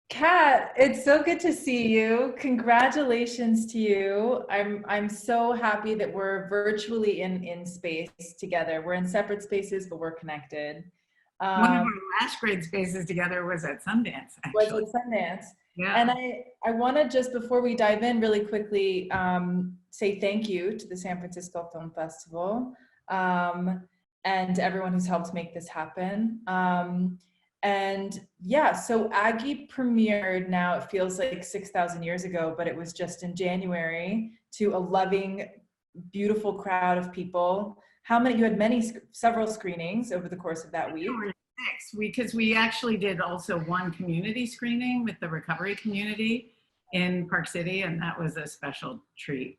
Kat, it's so good to see you. Congratulations to you. I'm so happy that we're virtually in space together. We're in separate spaces, but we're connected. One of Um, our last grade spaces together was at Sundance, was actually. at Sundance. And Yeah. I want to just before we dive in really quickly say thank you to the San Francisco Film Festival um, and to everyone who's helped make this happen. And yeah, so Aggie premiered now, it feels like 6,000 years ago, but it was just in January to a loving, beautiful crowd of people. How many, you had several screenings over the course of that There week. were six, because we actually did also one community screening with the recovery community in Park City, and that was a special treat.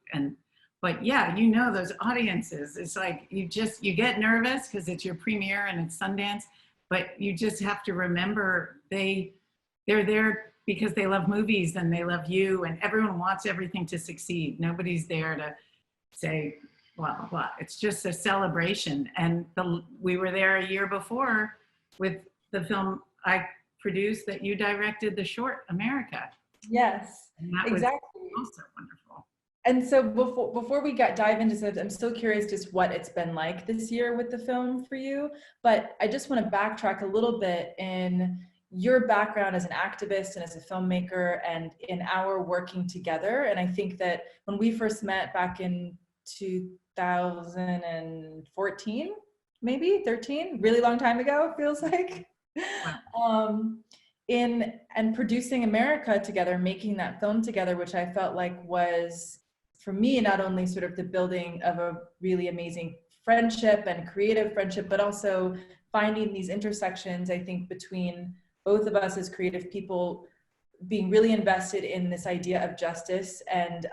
But yeah, you know, those audiences, it's like you get nervous because it's your premiere and it's Sundance, but you just have to remember they're there because they love movies and they love you, and everyone wants everything to succeed. Nobody's there to say blah blah blah. It's just a celebration. And we were there a year before with the film I produced that you directed, the short America, Yes, and that was exactly. also wonderful. And so before we dive into this, I'm so curious just what it's been like this year with the film for you. But I just want to backtrack a little bit in your background as an activist and as a filmmaker and in our working together. And I think that when we first met back in 2014, maybe 13, really long time ago, it feels like. Well, Um, in and producing America together, making that film together, which I felt like was for me not only sort of the building of a really amazing friendship and creative friendship, but also finding these intersections, I think, between both of us as creative people being really invested in this idea of justice and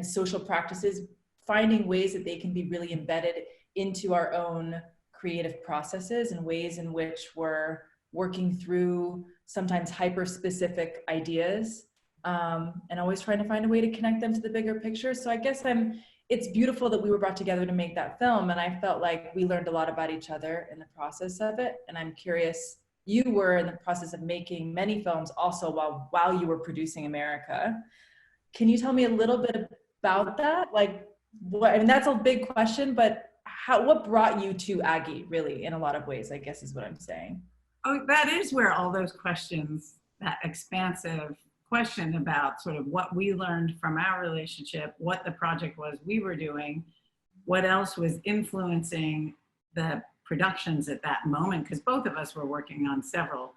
social practices, finding ways that they can be really embedded into our own creative processes and ways in which we're working through sometimes hyper specific ideas, and always trying to find a way to connect them to the bigger picture. So I guess it's beautiful that we were brought together to make that film. And I felt like we learned a lot about each other in the process of it. And I'm curious, you were in the process of making many films also while you were producing America. Can you tell me a little bit about that? Like, what, I mean, that's a big question, but what brought you to Aggie, really, in a lot of ways, I guess is what I'm saying. oh, that is where all those questions, that expansive question about sort of what we learned from our relationship, what the project was we were doing, what else was influencing the productions at that moment, because both of us were working on several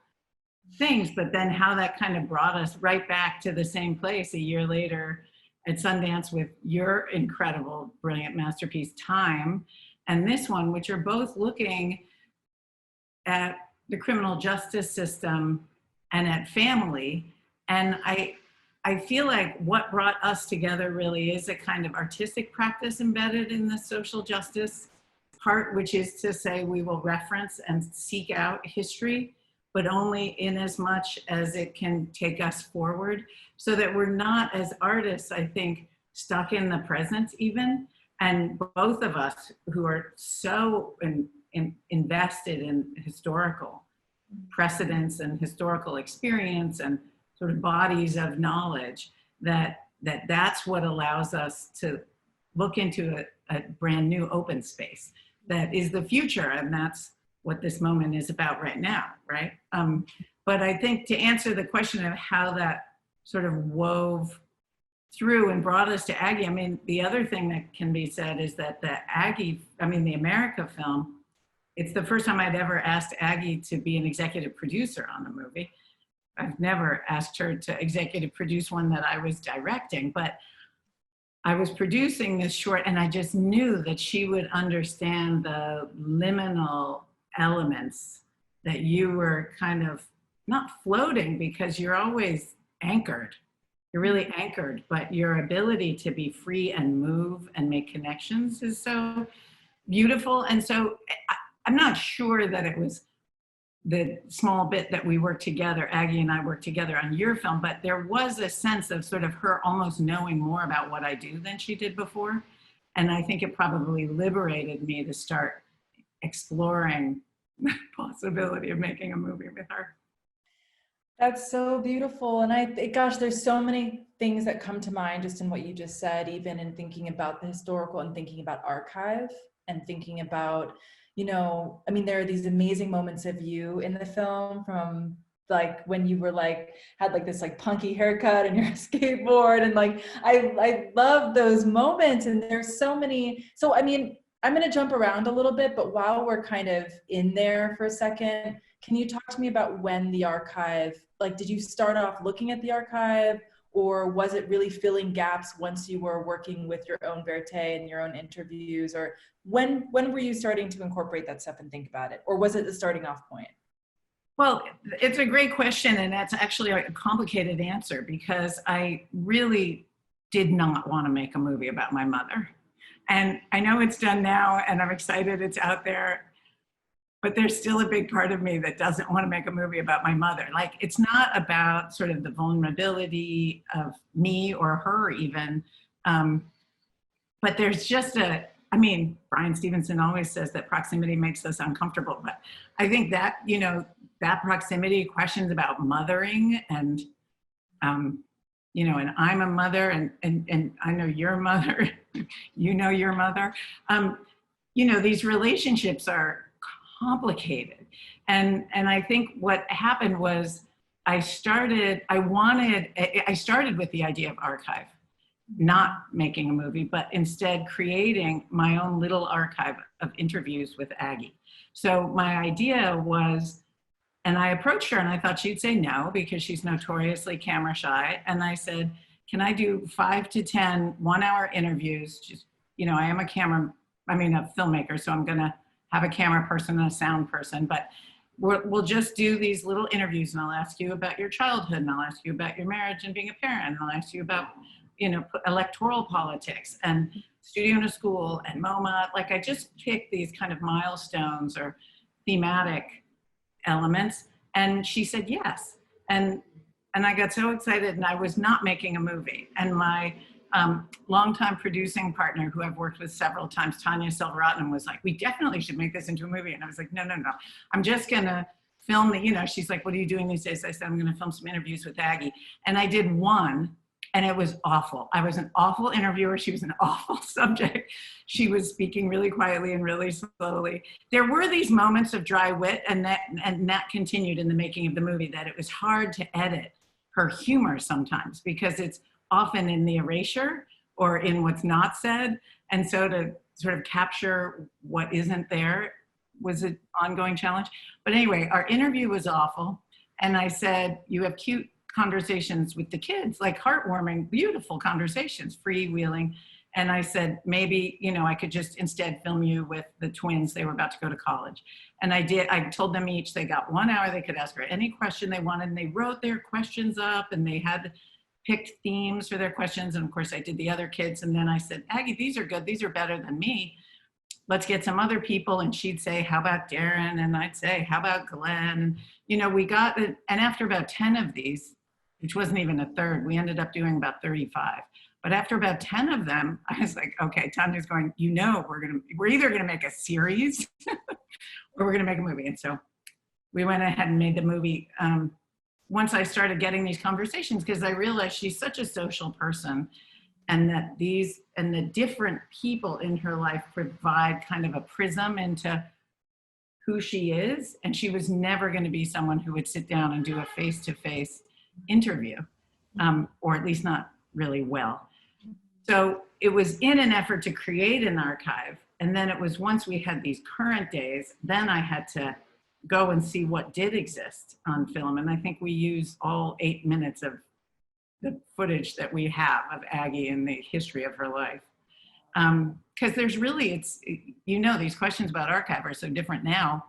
things, but then how that kind of brought us right back to the same place a year later at Sundance with your incredible, brilliant masterpiece, Time, and this one, which are both looking at the criminal justice system and at family. And I feel like what brought us together really is a kind of artistic practice embedded in the social justice part, which is to say we will reference and seek out history, but only in as much as it can take us forward, so that we're not, as artists, I think, stuck in the present even. And both of us who are so invested in historical precedents and historical experience and sort of bodies of knowledge, that's what allows us to look into a brand new open space that is the future, and that's what this moment is about right now, right? But I think to answer the question of how that sort of wove through and brought us to Aggie, I mean, the other thing that can be said is that the America film, it's the first time I'd ever asked Aggie to be an executive producer on a movie. I've never asked her to executive produce one that I was directing, but I was producing this short and I just knew that she would understand the liminal elements that you were kind of not floating, because you're always anchored. You're really anchored, but your ability to be free and move and make connections is so beautiful. And so I'm not sure that it was the small bit that we worked together, Aggie and I worked together on your film, but there was a sense of sort of her almost knowing more about what I do than she did before. And I think it probably liberated me to start exploring the possibility of making a movie with her. That's so beautiful. And gosh, there's so many things that come to mind just in what you just said, even in thinking about the historical and thinking about archive and thinking about, I mean, there are these amazing moments of you in the film, from like when you were like, had like this like punky haircut and your skateboard. And like, I love those moments. And there's so many. So, I mean, I'm going to jump around a little bit, but while we're kind of in there for a second, can you talk to me about when the archive, like, did you start off looking at the archive, or was it really filling gaps once you were working with your own verite and your own interviews? Or when were you starting to incorporate that stuff and think about it? Or was it the starting off point? Well, it's a great question, and that's actually a complicated answer, because I really did not want to make a movie about my mother. And I know it's done now, and I'm excited it's out there, but there's still a big part of me that doesn't want to make a movie about my mother. Like, it's not about sort of the vulnerability of me or her even, but there's just I mean, Brian Stevenson always says that proximity makes us uncomfortable, but I think that, that proximity, questions about mothering and, and I'm a mother, and I know your mother, your mother. These relationships are complicated. And I think what happened was I started with the idea of archive, not making a movie, but instead creating my own little archive of interviews with Aggie. So my idea was, and I approached her and I thought she'd say no, because she's notoriously camera shy. And I said, can I do 5 to 10 one-hour interviews? Just, I am a filmmaker, so I'm gonna have a camera person and a sound person, but we'll just do these little interviews, and I'll ask you about your childhood, and I'll ask you about your marriage and being a parent, and I'll ask you about, electoral politics and studio in a school and MoMA. Like, I just picked these kind of milestones or thematic elements, and she said yes. And I got so excited, and I was not making a movie. And my longtime producing partner, who I've worked with several times, Tanya Selvaratnam, was like, we definitely should make this into a movie. And I was like, no. I'm just gonna film the, she's like, what are you doing these days? I said, I'm gonna film some interviews with Aggie. And I did one, and it was awful. I was an awful interviewer. She was an awful subject. She was speaking really quietly and really slowly. There were these moments of dry wit, and that continued in the making of the movie, that it was hard to edit her humor sometimes, because it's often in the erasure or in what's not said. And so to sort of capture what isn't there was an ongoing challenge. But anyway, our interview was awful. And I said, you have cute conversations with the kids, like heartwarming, beautiful conversations, freewheeling. And I said, maybe, I could just instead film you with the twins. They were about to go to college. And I did. I told them each they got 1 hour. They could ask her any question they wanted. And they wrote their questions up, and they had picked themes for their questions. And of course I did the other kids. And then I said, Aggie, these are good. These are better than me. Let's get some other people. And she'd say, how about Darren? And I'd say, how about Glenn? We got it. And after about 10 of these, which wasn't even a third, we ended up doing about 35. But after about 10 of them, I was like, okay, Tanya's going, we're either gonna make a series or we're gonna make a movie. And so we went ahead and made the movie. Once I started getting these conversations, because I realized she's such a social person, and that the different people in her life provide kind of a prism into who she is. And she was never going to be someone who would sit down and do a face-to-face interview, or at least not really well. So it was in an effort to create an archive. And then it was, once we had these current days, then I had to go and see what did exist on film. And I think we use all 8 minutes of the footage that we have of Aggie and the history of her life. Because there's really, these questions about archive are so different now,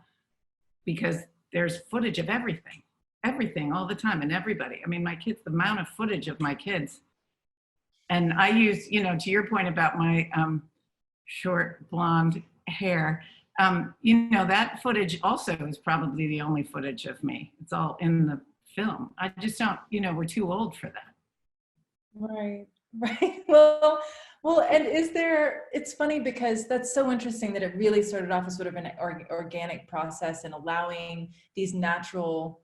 because there's footage of everything all the time, and everybody. I mean, my kids, the amount of footage of my kids. And I use, to your point about my short blonde hair, that footage also is probably the only footage of me. It's all in the film. I just don't, we're too old for that. Right. Well, and it's funny, because that's so interesting that it really started off as sort of an organic process, and allowing these natural,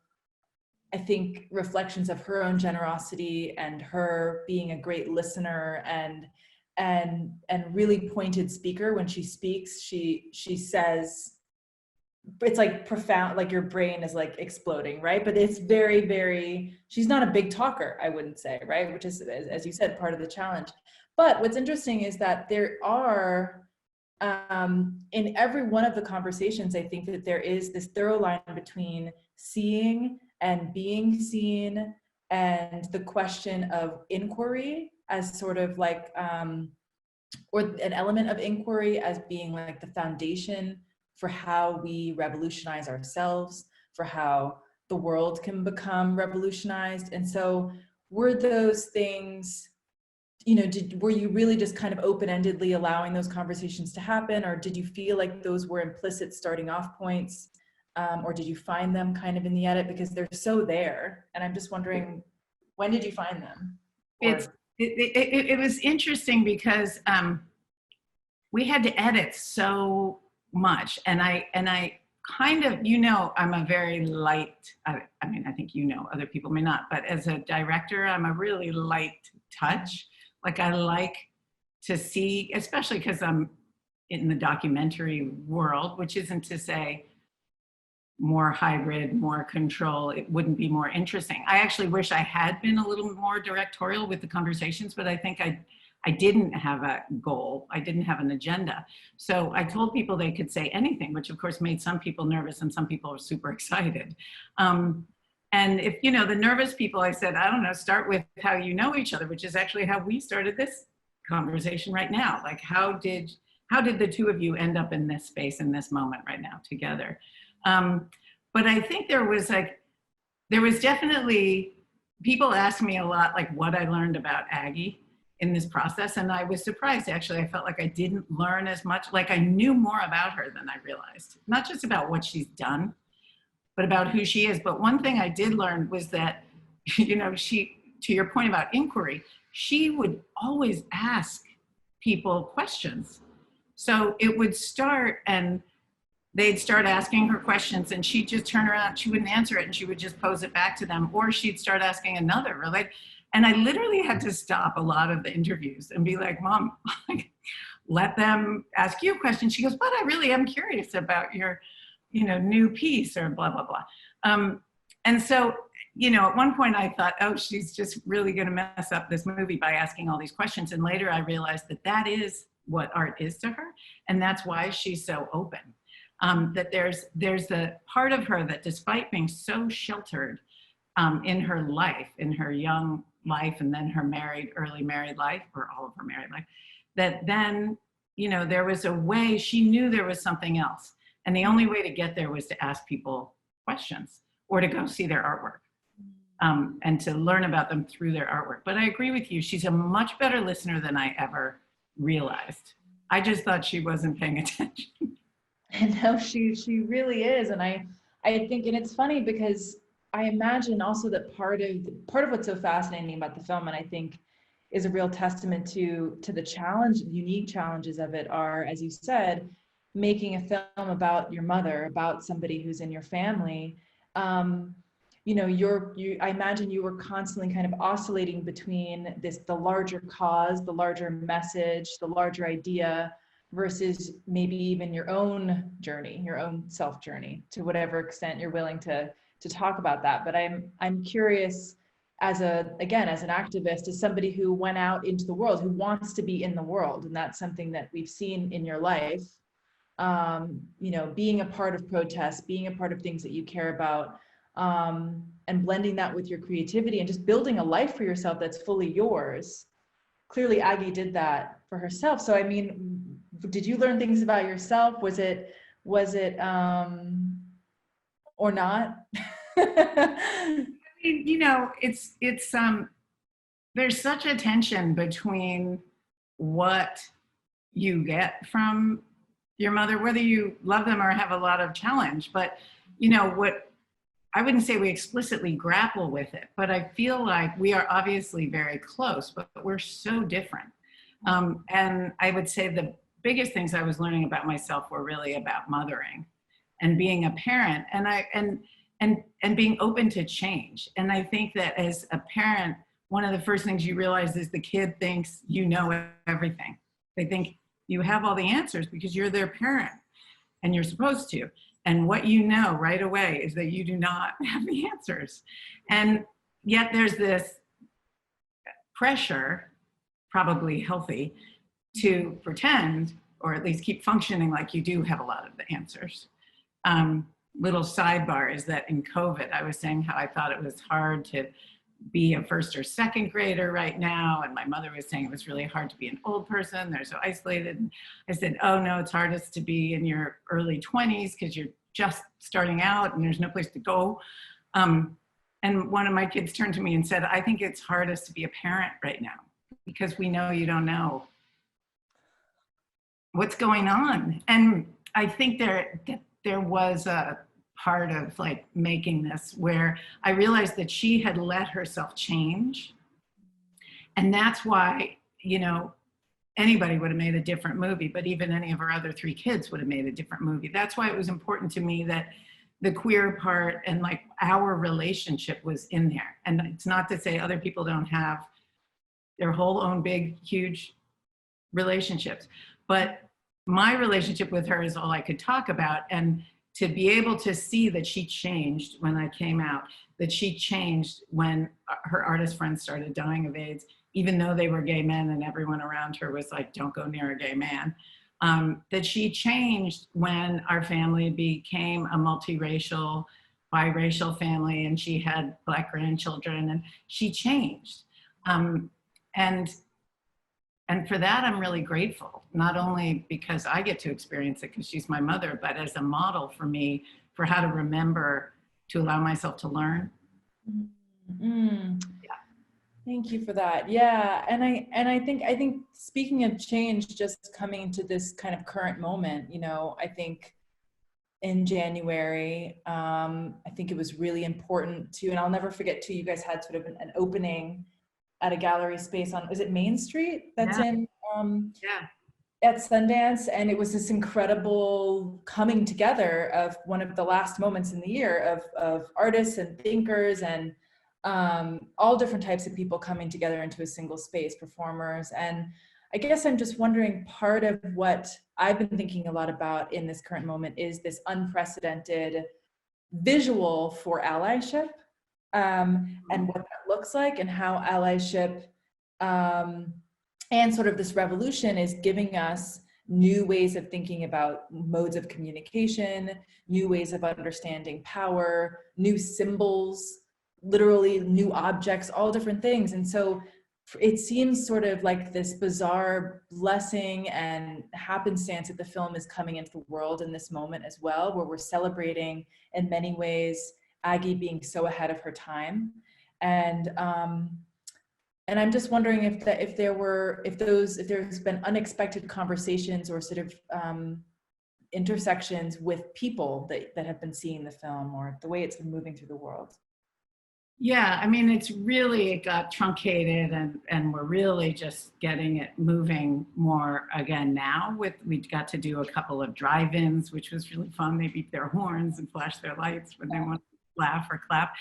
I think reflections of her own generosity and her being a great listener and really pointed speaker. When she speaks, she says, it's like profound, like your brain is like exploding, right? But it's very, very, she's not a big talker, I wouldn't say, right? Which is, as you said, part of the challenge. But what's interesting is that there are, in every one of the conversations, I think that there is this thorough line between seeing and being seen, and the question of inquiry as sort of like, or an element of inquiry as being like the foundation for how we revolutionize ourselves, for how the world can become revolutionized. And so were those things, you know, were you really just kind of open-endedly allowing those conversations to happen, or did you feel like those were implicit starting off points, or did you find them kind of in the edit, because they're so there? And I'm just wondering, when did you find them? It was interesting because we had to edit so much, and I kind of, you know, I'm a very light, I mean, I think, you know, other people may not, but as a director, I'm a really light touch. Like, I like to see, especially because I'm in the documentary world, which isn't to say more hybrid, more control, it wouldn't be more interesting. I actually wish I had been a little more directorial with the conversations, but I think I didn't have a goal. I didn't have an agenda. So I told people they could say anything, which of course made some people nervous and some people were super excited. And if, you know, the nervous people, I said, I don't know, start with how you know each other, which is actually how we started this conversation right now. Like, how did the two of you end up in this space, in this moment right now together? But I think there was definitely, people asked me a lot, like, what I learned about Aggie in this process. And I was surprised, actually. I felt like I didn't learn as much, like I knew more about her than I realized. Not just about what she's done, but about who she is. But one thing I did learn was that, you know, she, to your point about inquiry, she would always ask people questions. So it would start and they'd start asking her questions and she'd just turn around, she wouldn't answer it and she would just pose it back to them, or she'd start asking another related. And I literally had to stop a lot of the interviews and be like, Mom, let them ask you a question. She goes, but I really am curious about your, you know, new piece or blah, blah, blah. And so, you know, at one point I thought, oh, she's just really going to mess up this movie by asking all these questions. And later I realized that that is what art is to her. And that's why she's so open. That there's the part of her that, despite being so sheltered in her life, in her young life, and then her early married life, or all of her married life, that then, you know, there was a way, she knew there was something else. And the only way to get there was to ask people questions or to go see their artwork, and to learn about them through their artwork. But I agree with you, she's a much better listener than I ever realized. I just thought she wasn't paying attention. And no, she really is. And I think, and it's funny because I imagine also that part of what's so fascinating about the film, and I think is a real testament to the challenge, unique challenges of it, are, as you said, making a film about your mother, about somebody who's in your family. You know, I imagine you were constantly kind of oscillating between the larger cause, the larger message, the larger idea, versus maybe even your own journey, your own self journey, to whatever extent you're willing to talk about that. But I'm curious, as an activist, as somebody who went out into the world, who wants to be in the world, and that's something that we've seen in your life, you know, being a part of protests, being a part of things that you care about, and blending that with your creativity and just building a life for yourself that's fully yours. Clearly Aggie did that for herself. So I mean, did you learn things about yourself? Was it or not? I mean, you know, it's there's such a tension between what you get from your mother, whether you love them or have a lot of challenge. But, you know, what I wouldn't say we explicitly grapple with it, but I feel like we are obviously very close, but we're so different. And I would say the biggest things I was learning about myself were really about mothering and being a parent. And and being open to change. And I think that as a parent, one of the first things you realize is the kid thinks you know everything. They think you have all the answers because you're their parent and you're supposed to. And what you know right away is that you do not have the answers. And yet there's this pressure, probably healthy, to pretend, or at least keep functioning like you do have a lot of the answers. Little sidebar is that in COVID, I was saying how I thought it was hard to be a first or second grader right now. And my mother was saying it was really hard to be an old person. They're so isolated. And I said, oh no, it's hardest to be in your early 20s because you're just starting out and there's no place to go. And one of my kids turned to me and said, I think it's hardest to be a parent right now because we know you don't know what's going on. And I think there was a part of like making this where I realized that she had let herself change. And that's why, you know, anybody would have made a different movie, but even any of our other 3 kids would have made a different movie. That's why it was important to me that the queer part and like our relationship was in there. And it's not to say other people don't have their whole own big, huge relationships, but my relationship with her is all I could talk about. And to be able to see that she changed when I came out, that she changed when her artist friends started dying of AIDS, even though they were gay men and everyone around her was like, don't go near a gay man. That she changed when our family became a multiracial, biracial family and she had Black grandchildren and she changed. And for that, I'm really grateful, not only because I get to experience it because she's my mother, but as a model for me for how to remember to allow myself to learn. Mm-hmm. Yeah. Thank you for that. Yeah. And I think speaking of change, just coming to this kind of current moment, you know, I think in January, I think it was really important to, and I'll never forget too, you guys had sort of an opening at a gallery space on, is it Main Street? That's in, at Sundance. And it was this incredible coming together of one of the last moments in the year of artists and thinkers and all different types of people coming together into a single space, performers. And I guess I'm just wondering, part of what I've been thinking a lot about in this current moment is this unprecedented visual for allyship. And what that looks like and how allyship and sort of this revolution is giving us new ways of thinking about modes of communication, new ways of understanding power, new symbols, literally new objects, all different things. And so it seems sort of like this bizarre blessing and happenstance that the film is coming into the world in this moment as well, where we're celebrating in many ways Aggie being so ahead of her time. And I'm just wondering if there's been unexpected conversations or sort of intersections with people that have been seeing the film or the way it's been moving through the world. Yeah, I mean, it got truncated and we're really just getting it moving more again now. We got to do a couple of drive-ins, which was really fun. They beep their horns and flash their lights when they want to laugh or clap.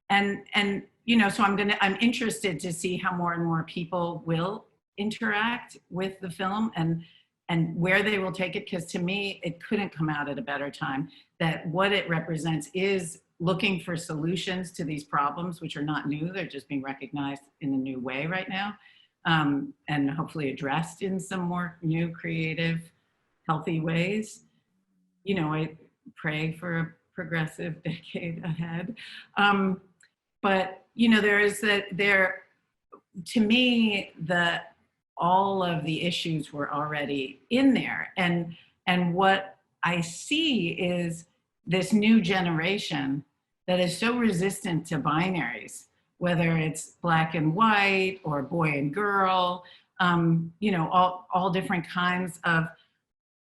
And you know, so I'm interested to see how more and more people will interact with the film and where they will take it, because to me, it couldn't come out at a better time. That what it represents is looking for solutions to these problems, which are not new. They're just being recognized in a new way right now, and hopefully addressed in some more new, creative, healthy ways. You know, I pray for a progressive decade ahead. But, you know, to me, all of the issues were already in there. And what I see is this new generation that is so resistant to binaries, whether it's black and white or boy and girl, you know, all different kinds of,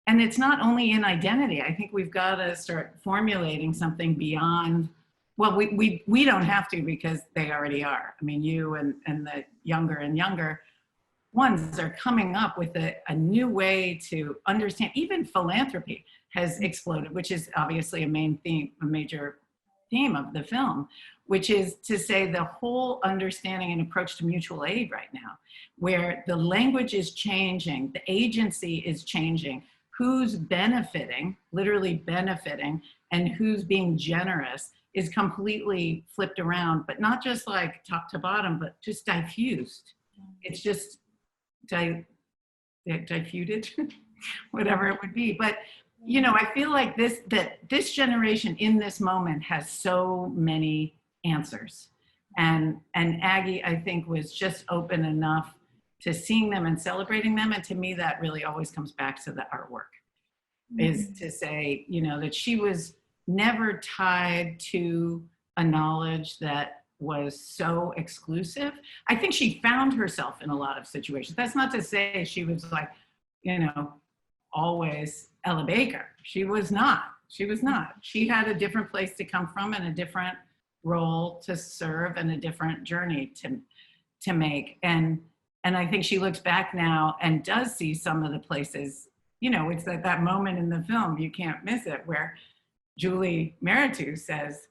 and it's not only in identity. I think we've got to start formulating something beyond, well, we don't have to because they already are. I mean, you and the younger and younger ones are coming up with a new way to understand even philanthropy. has exploded, which is obviously a major theme of the film, which is to say the whole understanding and approach to mutual aid right now, where the language is changing, the agency is changing, who's benefiting, literally benefiting, and who's being generous is completely flipped around, but not just like top to bottom, but just diffused. It's just diffused, whatever it would be. But you know, I feel like this generation in this moment has so many answers. And Aggie, I think, was just open enough to seeing them and celebrating them. And to me, that really always comes back to the artwork, is to say, you know, that she was never tied to a knowledge that was so exclusive. I think she found herself in a lot of situations. That's not to say she was like, you know, always Ella Baker. She was not. She was not. She had a different place to come from and a different role to serve and a different journey to make. And I think she looks back now and does see some of the places, you know, it's that moment in the film, you can't miss it, where Julie Meritu says,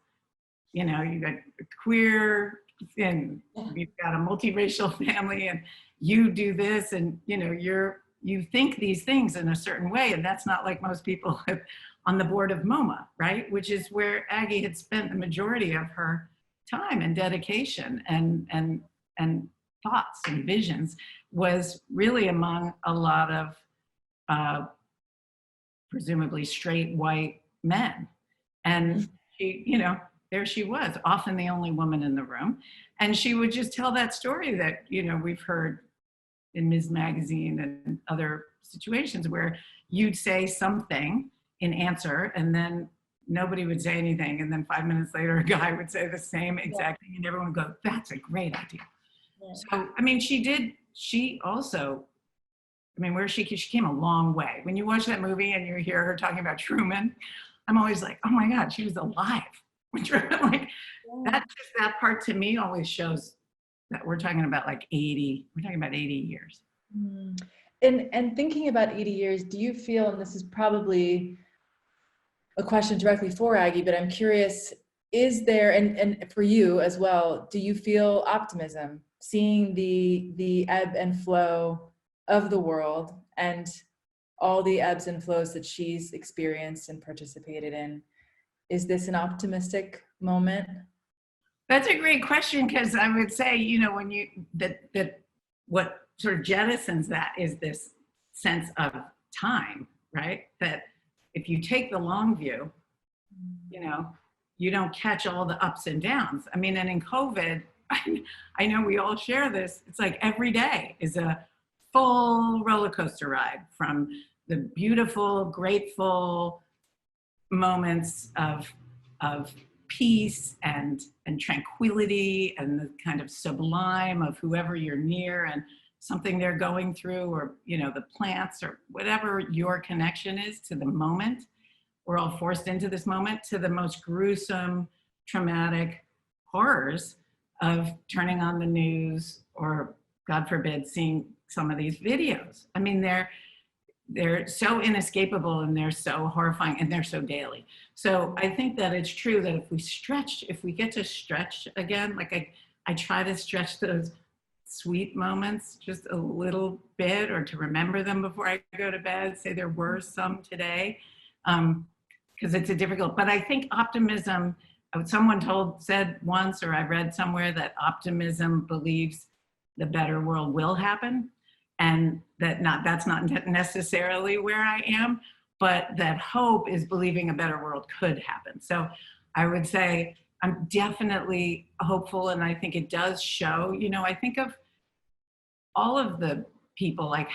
you know, you got queer and you've got a multiracial family and you do this and, you know, you think these things in a certain way, and that's not like most people on the board of MoMA, right? Which is where Aggie had spent the majority of her time and dedication and thoughts and visions, was really among a lot of presumably straight white men. And she, you know, there she was, often the only woman in the room. And she would just tell that story that, you know, we've heard in Ms. Magazine and other situations where you'd say something in answer and then nobody would say anything. And then 5 minutes later, a guy would say the same exact thing and everyone would go, that's a great idea. Yeah. So, I mean, she also, I mean, she came a long way. When you watch that movie and you hear her talking about Truman, I'm always like, oh my God, she was alive. Like that part to me always shows that we're talking about like 80 years. And thinking about 80 years, do you feel, and this is probably a question directly for Aggie, but I'm curious, is there, and for you as well, do you feel optimism, seeing the ebb and flow of the world and all the ebbs and flows that she's experienced and participated in? Is this an optimistic moment? That's a great question, because I would say, you know, when that what sort of jettisons that is this sense of time, right? That if you take the long view, you know, you don't catch all the ups and downs. I mean, and in COVID, I know we all share this. It's like every day is a full roller coaster ride, from the beautiful, grateful moments of peace and tranquility and the kind of sublime of whoever you're near and something they're going through, or, you know, the plants or whatever your connection is to the moment. We're all forced into this moment, to the most gruesome, traumatic horrors of turning on the news or, God forbid, seeing some of these videos. I mean, they're so inescapable and they're so horrifying and they're so daily. So I think that it's true that if we get to stretch again, like I try to stretch those sweet moments just a little bit, or to remember them before I go to bed, say there were some today, because it's a difficult, but I think optimism, someone said once, or I read somewhere, that optimism believes the better world will happen. And that's not necessarily where I am, but that hope is believing a better world could happen. So I would say I'm definitely hopeful, and I think it does show, you know, I think of all of the people, like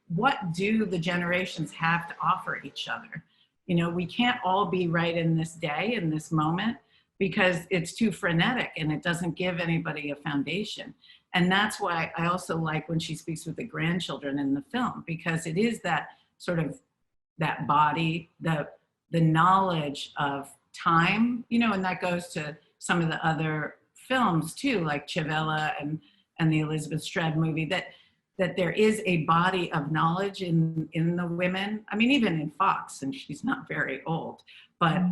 what do the generations have to offer each other? You know, we can't all be right in this day, in this moment, because it's too frenetic and it doesn't give anybody a foundation. And that's why I also like when she speaks with the grandchildren in the film, because it is that sort of that body, the knowledge of time, you know, and that goes to some of the other films too, like Chavella and the Elizabeth Shred movie, that that there is a body of knowledge in the women. I mean, even in Fox, and she's not very old, but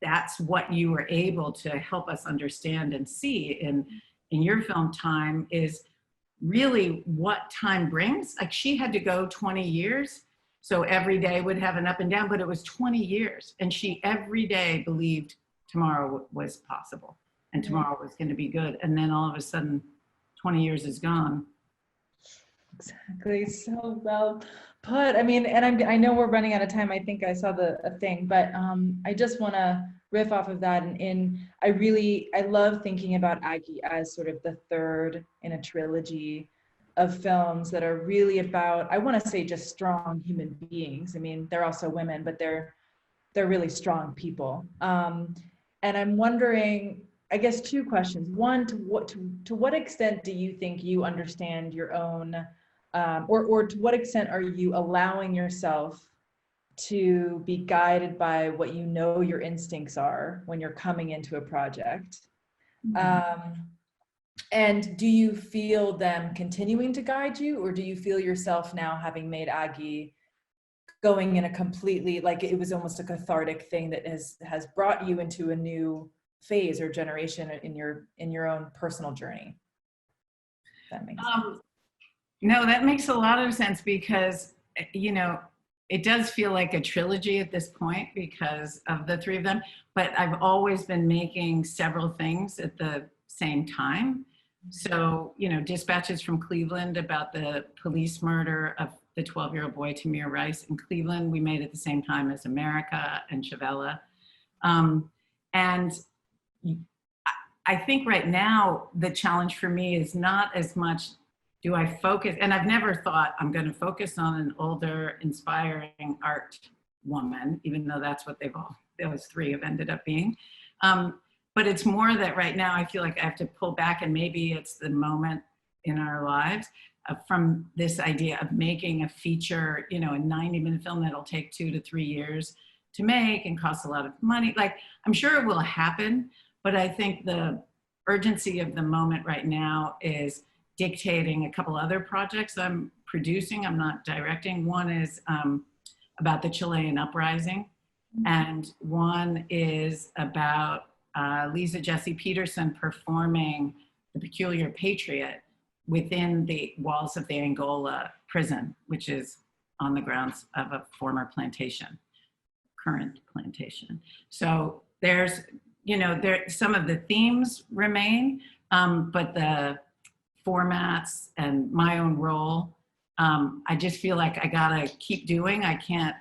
that's what you were able to help us understand and see in your film Time, is really what time brings. Like, she had to go 20 years. So every day would have an up and down, but it was 20 years. And she every day believed tomorrow was possible and tomorrow was going to be good. And then all of a sudden, 20 years is gone. Exactly. So well put. I mean, and I know we're running out of time. I think I saw a thing, but I just want to riff off of that. And I love thinking about Aggie as sort of the third in a trilogy of films that are really about, I want to say, just strong human beings. I mean, they're also women, but they're really strong people. And I'm wondering, I guess, two questions. One, to what extent do you think you understand your own, or to what extent are you allowing yourself to be guided by what you know your instincts are when you're coming into a project? And do you feel them continuing to guide you, or do you feel yourself now, having made Aggie, going in a completely, like, it was almost a cathartic thing that has brought you into a new phase or generation in your own personal journey? That makes sense. No, that makes a lot of sense, because, you know, it does feel like a trilogy at this point because of the three of them, but I've always been making several things at the same time. So, you know, Dispatches from Cleveland, about the police murder of the 12-year-old boy, Tamir Rice, in Cleveland, we made at the same time as America and Chavella. And I think right now, the challenge for me is not as much, do I focus, and I've never thought I'm going to focus on an older, inspiring art woman, even though that's what those three have ended up being. But it's more that right now I feel like I have to pull back, and maybe it's the moment in our lives from this idea of making a feature, you know, a 90-minute film that'll take 2 to 3 years to make and cost a lot of money. Like, I'm sure it will happen, but I think the urgency of the moment right now is dictating a couple other projects I'm producing. I'm not directing. One is about the Chilean uprising, and one is about Lisa Jessie Peterson performing The Peculiar Patriot within the walls of the Angola prison, which is on the grounds of a former plantation, current plantation. So there's, you know, some of the themes remain, but the formats and my own role, I just feel like I gotta keep doing. I can't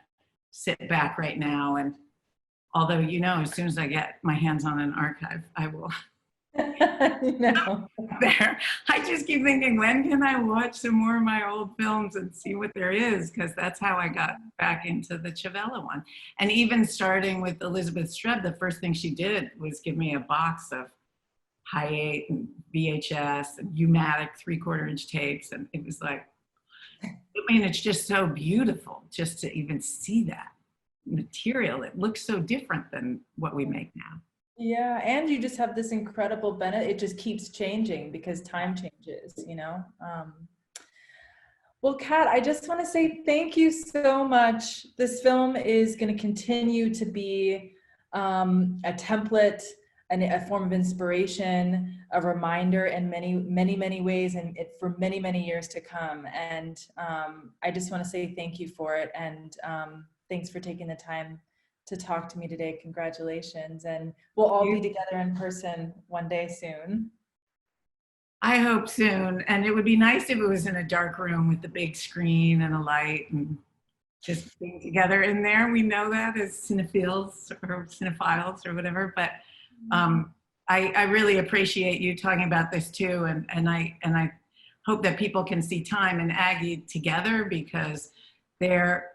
sit back right now. And although, you know, as soon as I get my hands on an archive, I will. No. There. I just keep thinking, when can I watch some more of my old films and see what there is? Because that's how I got back into the Chavella one. And even starting with Elizabeth Streb, the first thing she did was give me a box of Hi8 and VHS and U-matic 3/4-inch tapes. And it was like, I mean, it's just so beautiful just to even see that material. It looks so different than what we make now. Yeah, and you just have this incredible benefit. It just keeps changing because time changes, you know? Well, Kat, I just want to say thank you so much. This film is going to continue to be a template, a form of inspiration, a reminder in many, many, many ways, and for many, many years to come. And I just want to say thank you for it. And thanks for taking the time to talk to me today. Congratulations. And we'll all be together in person one day soon. I hope soon. And it would be nice if it was in a dark room with the big screen and a light and just being together in there. We know that as cinephiles or whatever, but I really appreciate you talking about this too. And I hope that people can see Time and Aggie together, because they're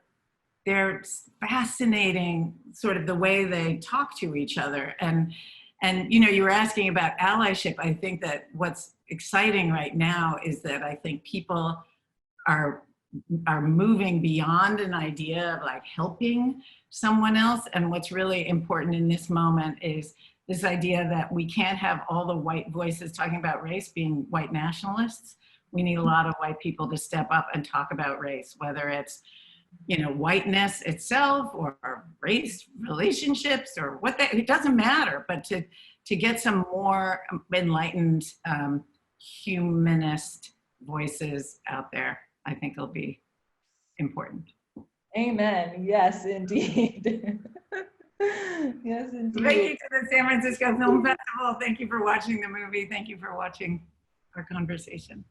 fascinating, sort of the way they talk to each other. And you know, you were asking about allyship. I think that what's exciting right now is that I think people are moving beyond an idea of like helping someone else. And what's really important in this moment is this idea that we can't have all the white voices talking about race being white nationalists. We need a lot of white people to step up and talk about race, whether it's, you know, whiteness itself or race relationships or what that, it doesn't matter, but to get some more enlightened humanist voices out there, I think will be important. Amen. Yes, indeed. Yes, indeed. Thank you to the San Francisco Film Festival. Thank you for watching the movie. Thank you for watching our conversation.